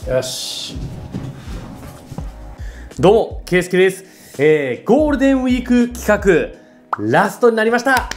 よし。どうも、ケイスケです。ゴールデンウィーク企画、ラストになりました。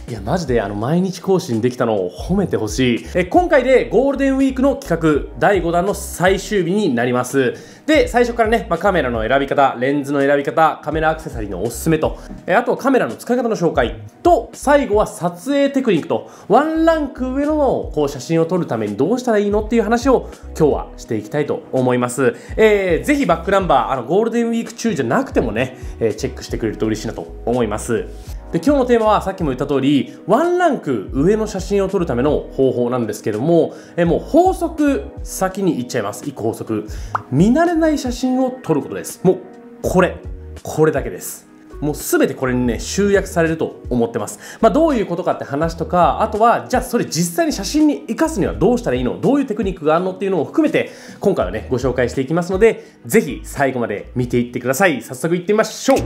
いや、マジで毎日更新できたのを褒めてほしい。今回でゴールデンウィークの企画、第5弾の最終日になります。で、最初からね、カメラの選び方、レンズの選び方、カメラアクセサリーのおすすめと、あとはカメラの使い方の紹介と、最後は撮影テクニックと、ワンランク上の写真を撮るためにどうしたらいいのっていう話を今日はしていきたいと思います。ぜひバックナンバー、ゴールデンウィーク中じゃなくてもね、チェックしてくれると嬉しいなと思います。で、今日のテーマはさっきも言った通り、ワンランク上の写真を撮るための方法なんですけども、もう法則先に言っちゃいます。1個法則。見慣れない写真を撮ることです。もうこれだけです。もう全てこれにね、集約されると思ってます。どういうことかって話とか、あとは、じゃあそれ実際に写真に活かすにはどうしたらいいの？どういうテクニックがあるのっていうのを含めて、今回はね、ご紹介していきますので、ぜひ最後まで見ていってください。早速いってみましょう。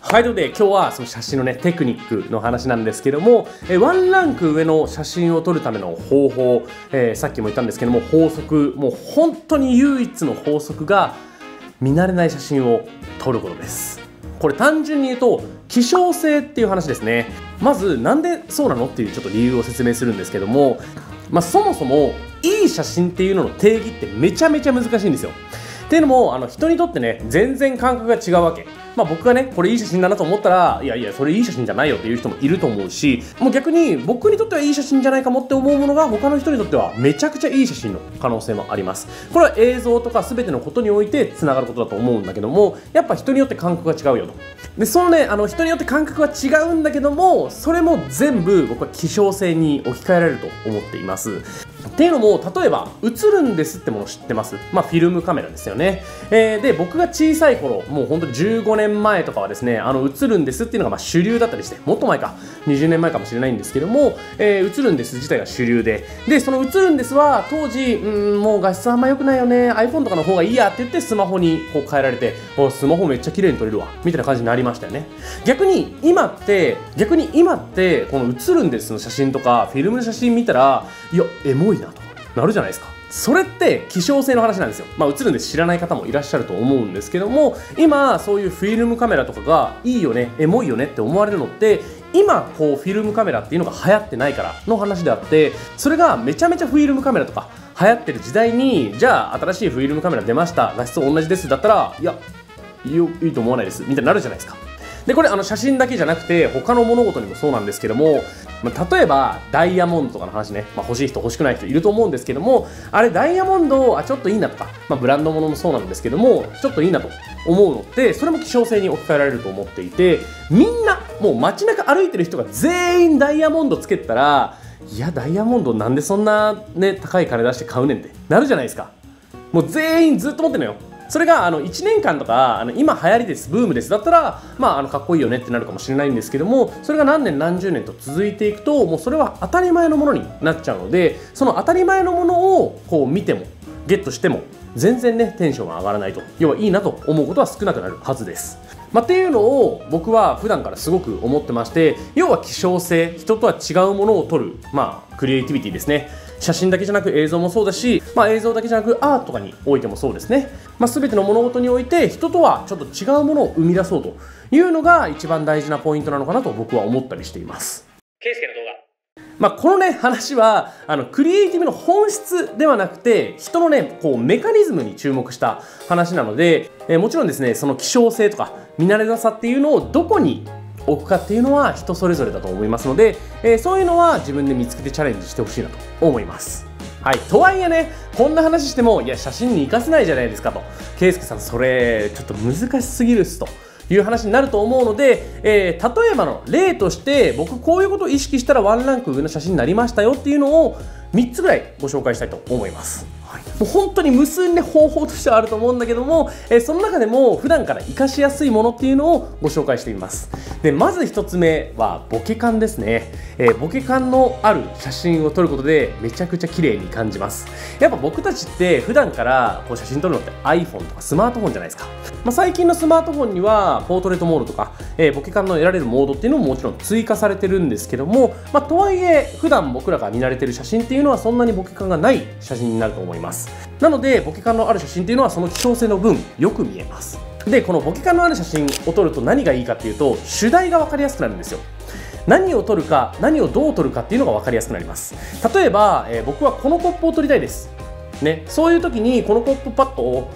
はい、ということで今日はその写真のね、テクニックの話なんですけども、ワンランク上の写真を撮るための方法、さっきも言ったんですけども、法則、もう本当に唯一の法則が、見慣れない写真を撮ることです。これ単純に言うと、希少性っていう話ですね。まず、なんでそうなのっていうちょっと理由を説明するんですけども、そもそも、いい写真っていうのの定義ってめちゃめちゃ難しいんですよ。っていうのも、人にとってね、全然感覚が違うわけ。僕がね、これいい写真だなと思ったら、いやいや、それいい写真じゃないよっていう人もいると思うし、もう逆に僕にとってはいい写真じゃないかもって思うものが他の人にとってはめちゃくちゃいい写真の可能性もあります。これは映像とか全てのことにおいて繋がることだと思うんだけども、やっぱ人によって感覚が違うよと。で、そのね、人によって感覚は違うんだけども、それも全部僕は希少性に置き換えられると思っています。っていうのも、例えば、映るんですってもの知ってます？フィルムカメラですよね。で、僕が小さい頃、もう本当に15年前とかはですね、映るんですっていうのが主流だったりして、もっと前か、20年前かもしれないんですけども、映るんです自体が主流で、で、その映るんですは、当時、もう画質あんま良くないよね、iPhone とかの方がいいやって言って、スマホにこう変えられて、スマホめっちゃ綺麗に撮れるわ、みたいな感じになりましたよね。逆に今って、この映るんですの写真とか、フィルムの写真見たら、いや、エモいなとなるじゃないですか。それって希少性の話なんですよ。映るんです知らない方もいらっしゃると思うんですけども、今そういうフィルムカメラとかがいいよね、エモいよねって思われるのって、今フィルムカメラっていうのが流行ってないからの話であって、それがめちゃめちゃフィルムカメラとか流行ってる時代に、じゃあ新しいフィルムカメラ出ました、画質同じですだったら、いや、いいと思わないですみたいになるじゃないですか。で、これ写真だけじゃなくて他の物事にもそうなんですけども、例えばダイヤモンドとかの話ね、欲しい人欲しくない人いると思うんですけども、あれダイヤモンドちょっといいなとか、ブランド物もそうなんですけども、ちょっといいなと思うのって、それも希少性に置き換えられると思っていて、みんなもう街中歩いてる人が全員ダイヤモンドつけてたら、いやダイヤモンドなんでそんなね高い金出して買うねんってなるじゃないですか。もう全員ずっと持ってるのよ。それが1年間とか今流行りです、ブームですだったらかっこいいよねってなるかもしれないんですけども、それが何年何十年と続いていくと、もうそれは当たり前のものになっちゃうので、その当たり前のものを見てもゲットしても全然ねテンションが上がらないと、要はいいなと思うことは少なくなるはずです。っていうのを僕は普段からすごく思ってまして、要は希少性、人とは違うものを撮るクリエイティビティですね。写真だけじゃなく映像もそうだし、映像だけじゃなくアートとかにおいてもそうですね。全ての物事において人とはちょっと違うものを生み出そうというのが一番大事なポイントなのかなと僕は思ったりしています。ケイスケの動画、このね話はクリエイティブの本質ではなくて、人のねメカニズムに注目した話なので、もちろんですね、その希少性とか見慣れなさっていうのをどこに置くかっていうのは人それぞれだと思いますので、そういうのは自分で見つけてチャレンジしてほしいなと思います。はい、とはいえね、こんな話しても、いや写真に活かせないじゃないですかと、ケイスケさんそれちょっと難しすぎるっすという話になると思うので、例えばの例として僕こういうことを意識したらワンランク上の写真になりましたよっていうのを3つぐらいご紹介したいと思います。もう本当に無数にね方法としてはあると思うんだけども、その中でも普段から活かしやすいものっていうのをご紹介してみます。でまず1つ目はボケ感ですね。ボケ感のある写真を撮ることでめちゃくちゃ綺麗に感じます。やっぱ僕たちって普段からこう写真撮るのって iPhone とかスマートフォンじゃないですか。最近のスマートフォンにはポートレートモードとか、ボケ感の得られるモードっていうのももちろん追加されてるんですけども、とはいえ普段僕らが見慣れてる写真っていうのはそんなにボケ感がない写真になると思います。なのでボケ感のある写真っていうのはその希少性の分よく見えます。でこのボケ感のある写真を撮ると何がいいかっていうと、主題が分かりやすくなるんですよ。何を撮るか何をどう撮るかっていうのが分かりやすくなります。例えば、僕はこのコップを撮りたいですね。そういう時にこのコップパッと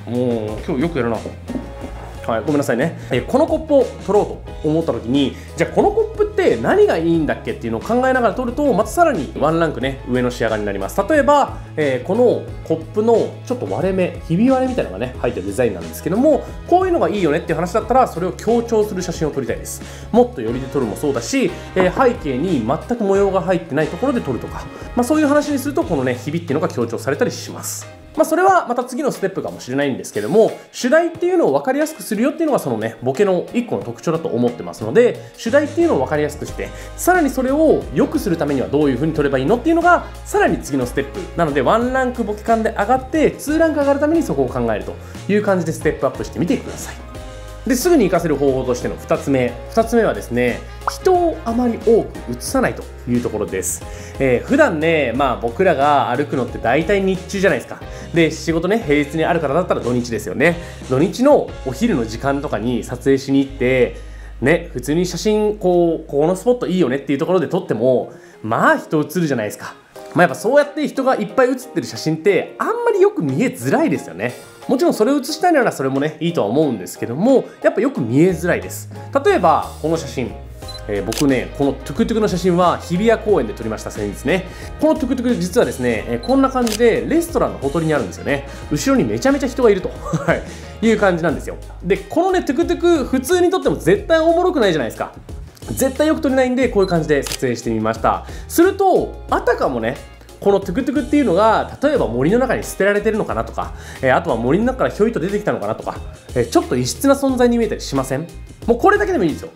もう今日よくやるな。はい、ごめんなさいね。このコップを取ろうと思った時に、じゃあこのコップって何がいいんだっけっていうのを考えながら取ると、またさらにワンランクね上の仕上がりになります。例えば、このコップのちょっと割れ目、ひび割れみたいなのがね入ってるデザインなんですけども、こういうのがいいよねっていう話だったらそれを強調する写真を撮りたいです。もっと寄りで撮るもそうだし、背景に全く模様が入ってないところで撮るとか、そういう話にするとこのねひびっていうのが強調されたりします。それはまた次のステップかもしれないんですけども、主題っていうのを分かりやすくするよっていうのがそのねボケの1個の特徴だと思ってますので、主題っていうのを分かりやすくして、さらにそれを良くするためにはどういう風に撮ればいいのっていうのがさらに次のステップなので、1ランクボケ感で上がって2ランク上がるためにそこを考えるという感じでステップアップしてみてください。ですぐに活かせる方法としての2つ目はですね、人をあまり多く映さないというところです。普段ね、僕らが歩くのって大体日中じゃないですか。で仕事ね平日にある方だったら土日ですよね。土日のお昼の時間とかに撮影しに行ってね、普通に写真このスポットいいよねっていうところで撮っても人映るじゃないですか。やっぱそうやって人がいっぱい写ってる写真ってあんまりよく見えづらいですよね。もちろんそれを写したいならそれもねいいとは思うんですけども、やっぱよく見えづらいです。例えばこの写真、僕ねこのトゥクトゥクの写真は日比谷公園で撮りました。先日ねこのトゥクトゥク実はですね、こんな感じでレストランのほとりにあるんですよね。後ろにめちゃめちゃ人がいるという感じなんですよ。でこのねトゥクトゥク普通に撮っても絶対おもろくないじゃないですか。絶対よく撮れないんでこういう感じで撮影してみました。するとあたかもねこのトゥクトゥクっていうのが例えば森の中に捨てられてるのかなとか、あとは森の中からひょいと出てきたのかなとか、ちょっと異質な存在に見えたりしません？もうこれだけでもいいですよ。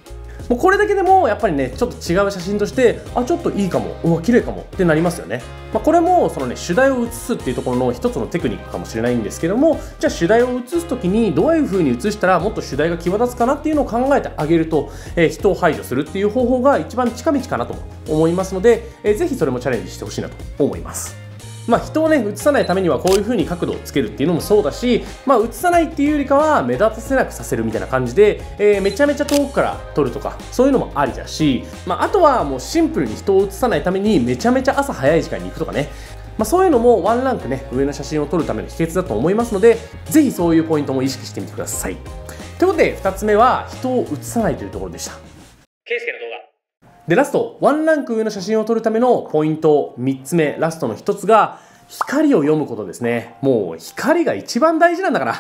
もうこれだけでもやっぱりねちょっと違う写真としてちょっといいかも、うわ綺麗かもってなりますよね。これもそのね主題を写すっていうところの一つのテクニックかもしれないんですけども、じゃあ主題を写す時にどういう風に写したらもっと主題が際立つかなっていうのを考えてあげると、人を排除するっていう方法が一番近道かなと思いますので、ぜひそれもチャレンジしてほしいなと思います。人をね映さないためにはこういう風に角度をつけるっていうのもそうだし、映さないっていうよりかは目立たせなくさせるみたいな感じで、めちゃめちゃ遠くから撮るとかそういうのもありだし、あとはもうシンプルに人を映さないためにめちゃめちゃ朝早い時間に行くとかね、そういうのもワンランクね上の写真を撮るための秘訣だと思いますので、ぜひそういうポイントも意識してみてください。ということで2つ目は人を映さないというところでした。ケイスケの動画でラストワンランク上の写真を撮るためのポイント3つ目、ラストの1つが光を読むことですね。もう光が一番大事なんだから、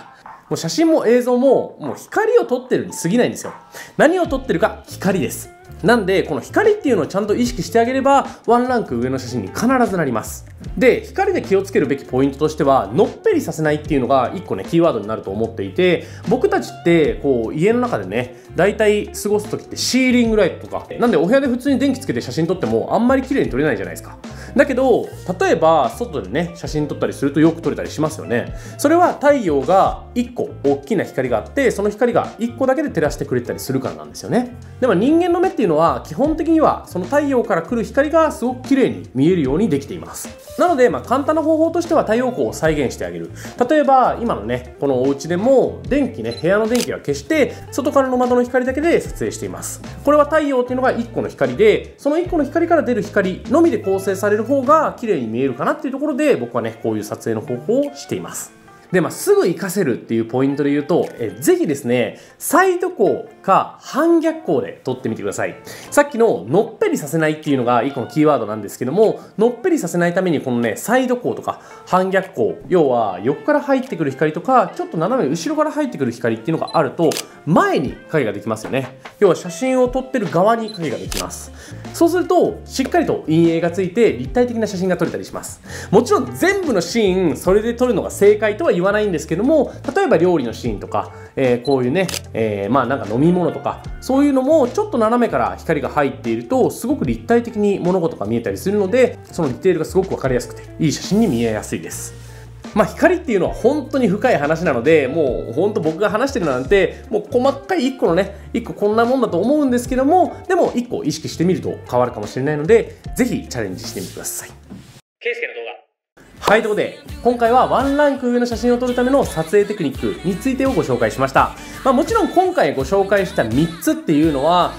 もう写真も映像ももう光を撮ってるに過ぎないんですよ。何を撮ってるか光です。なんでこの光っていうのをちゃんと意識してあげればワンランク上の写真に必ずなります。で光で気をつけるべきポイントとしてはのっぺりさせないっていうのが1個ねキーワードになると思っていて、僕たちってこう家の中でねだいたい過ごす時ってシーリングライトとかなんでお部屋で普通に電気つけて写真撮ってもあんまり綺麗に撮れないじゃないですか。だけど例えば外でね写真撮ったりするとよく撮れたりしますよね。それは太陽が1個大きな光があって、その光が1個だけで照らしてくれたりするからなんですよね。でも人間の目っていうのは基本的にはその太陽から来る光がすごく綺麗に見えるようにできています。なので簡単な方法としては太陽光を再現してあげる。例えば今のねこのお家でも電気ね部屋の電気は消して外からの窓の光だけで撮影しています。これは太陽っていうのが1個の光で、その1個の光から出る光のみで構成される方が綺麗に見えるかなっていうところで僕はねこういう撮影の方法をしています。で、すぐ活かせるっていうポイントで言うと、ぜひですね、サイド光か反逆光で撮ってみてください。さっきののっぺりさせないっていうのが一個のキーワードなんですけども、のっぺりさせないためにこのね、サイド光とか反逆光、要は横から入ってくる光とか、ちょっと斜め後ろから入ってくる光っていうのがあると、前に影ができますよね。要は写真を撮ってる側に影ができます。そうするとしっかりと陰影がついて立体的な写真が撮れたりします。もちろん全部のシーンそれで撮るのが正解とは言わないんですけども、例えば料理のシーンとか、こういうね、なんか飲み物とかそういうのもちょっと斜めから光が入っているとすごく立体的に物事が見えたりするので、そのディテールがすごく分かりやすくていい写真に見えやすいです。光っていうのは本当に深い話なので、もう本当僕が話してるなんてもう細かい1個のね、1個こんなもんだと思うんですけども、でも1個意識してみると変わるかもしれないので、ぜひチャレンジしてみてください。ケイスケの動画。はい、ということで今回はワンランク上の写真を撮るための撮影テクニックについてをご紹介しました。もちろん今回ご紹介した3つっていうのは、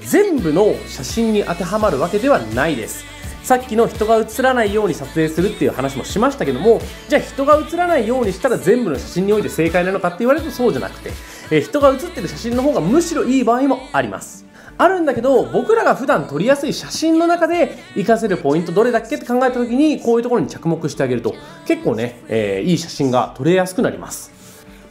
全部の写真に当てはまるわけではないです。さっきの人が写らないように撮影するっていう話もしましたけども、じゃあ人が写らないようにしたら全部の写真において正解なのかって言われるとそうじゃなくて、人が写ってる写真の方がむしろいい場合もあります。あるんだけど、僕らが普段撮りやすい写真の中で活かせるポイントどれだっけって考えた時に、こういうところに着目してあげると結構ね、いい写真が撮れやすくなります。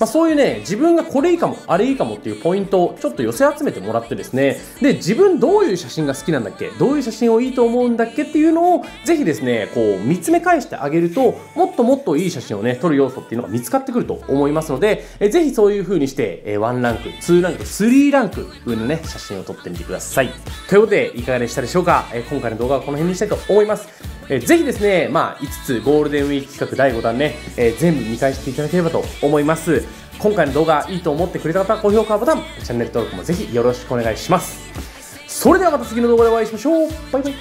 そういうね、自分がこれいいかもあれいいかもっていうポイントをちょっと寄せ集めてもらってですね、で自分どういう写真が好きなんだっけ、どういう写真をいいと思うんだっけっていうのをぜひですね、こう見つめ返してあげると、もっともっといい写真をね撮る要素っていうのが見つかってくると思いますので、ぜひそういう風にして1ランク2ランク3ランク上のね写真を撮ってみてください。ということでいかがでしたでしょうか。今回の動画はこの辺にしたいと思います。ぜひですね、5つゴールデンウィーク企画第5弾ね、全部見返していただければと思います。今回の動画いいと思ってくれた方は高評価ボタン、チャンネル登録もぜひよろしくお願いします。それではまた次の動画でお会いしましょう。バイバイ。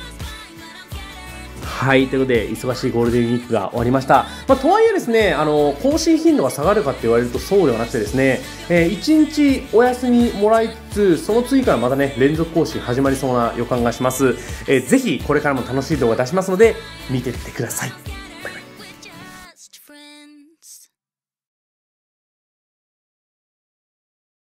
はい、ということで忙しいゴールデンウィークが終わりました。とはいえですね、更新頻度が下がるかって言われるとそうではなくてですね、1日お休みもらいつつ、その次からまたね連続更新始まりそうな予感がします。ぜひこれからも楽しい動画出しますので見てってください。